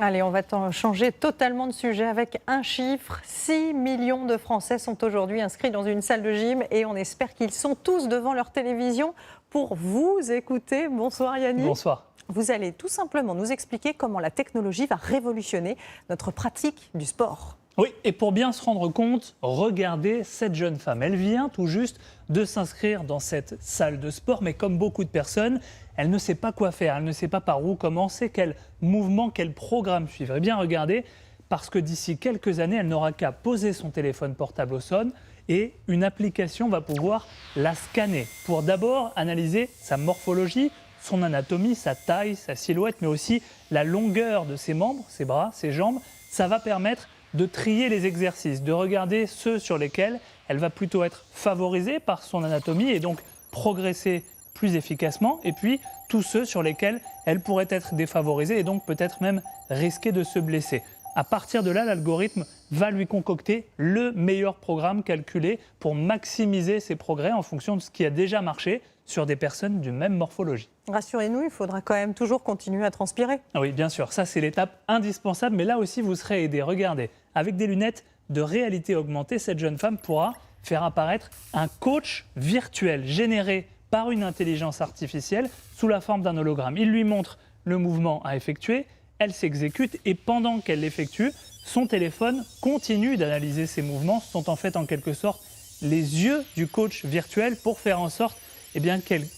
Allez, on va changer totalement de sujet avec un chiffre. 6 millions de Français sont aujourd'hui inscrits dans une salle de gym et on espère qu'ils sont tous devant leur télévision pour vous écouter. Bonsoir Yannick. Bonsoir. Vous allez tout simplement nous expliquer comment la technologie va révolutionner notre pratique du sport. Oui, et pour bien se rendre compte, regardez cette jeune femme. Elle vient tout juste de s'inscrire dans cette salle de sport, mais comme beaucoup de personnes, elle ne sait pas quoi faire, elle ne sait pas par où commencer, quel mouvement, quel programme suivre. Eh bien, regardez, parce que d'ici quelques années, elle n'aura qu'à poser son téléphone portable au sol et une application va pouvoir la scanner pour d'abord analyser sa morphologie, son anatomie, sa taille, sa silhouette, mais aussi la longueur de ses membres, ses bras, ses jambes. Ça va permettre de trier les exercices, de regarder ceux sur lesquels elle va plutôt être favorisée par son anatomie et donc progresser plus efficacement, et puis tous ceux sur lesquels elle pourrait être défavorisée et donc peut-être même risquer de se blesser. À partir de là, l'algorithme va lui concocter le meilleur programme calculé pour maximiser ses progrès en fonction de ce qui a déjà marché sur des personnes d'une même morphologie. Rassurez-nous, il faudra quand même toujours continuer à transpirer. Oui, bien sûr, ça c'est l'étape indispensable, mais là aussi vous serez aidé. Regardez, avec des lunettes de réalité augmentée, cette jeune femme pourra faire apparaître un coach virtuel généré par une intelligence artificielle sous la forme d'un hologramme. Il lui montre le mouvement à effectuer, elle s'exécute et pendant qu'elle l'effectue, son téléphone continue d'analyser ses mouvements. Ce sont en fait en quelque sorte les yeux du coach virtuel pour faire en sorte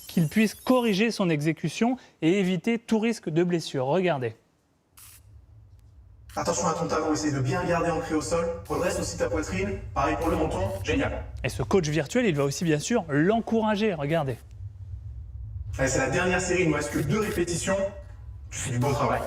qu'il puisse corriger son exécution et éviter tout risque de blessure. Regardez. Attention à ton talon, essaye de bien garder ancré au sol. Redresse aussi ta poitrine. Pareil pour le menton. Génial. Et ce coach virtuel, il va aussi bien sûr l'encourager. Regardez. Allez, c'est la dernière série, il ne me reste que 2 répétitions. Tu fais du beau travail.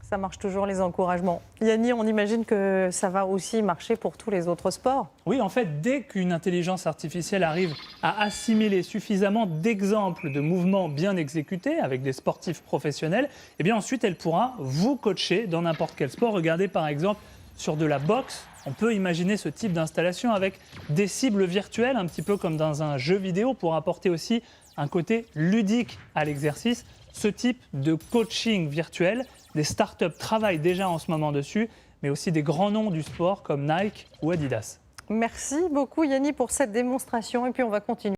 Ça marche toujours, les encouragements. Yannick, on imagine que ça va aussi marcher pour tous les autres sports. Oui, en fait, dès qu'une intelligence artificielle arrive à assimiler suffisamment d'exemples de mouvements bien exécutés avec des sportifs professionnels, eh bien ensuite, elle pourra vous coacher dans n'importe quel sport. Regardez par exemple sur de la boxe. On peut imaginer ce type d'installation avec des cibles virtuelles, un petit peu comme dans un jeu vidéo, pour apporter aussi un côté ludique à l'exercice. Ce type de coaching virtuel, des startups travaillent déjà en ce moment dessus, mais aussi des grands noms du sport comme Nike ou Adidas. Merci beaucoup Yannick pour cette démonstration et puis on va continuer.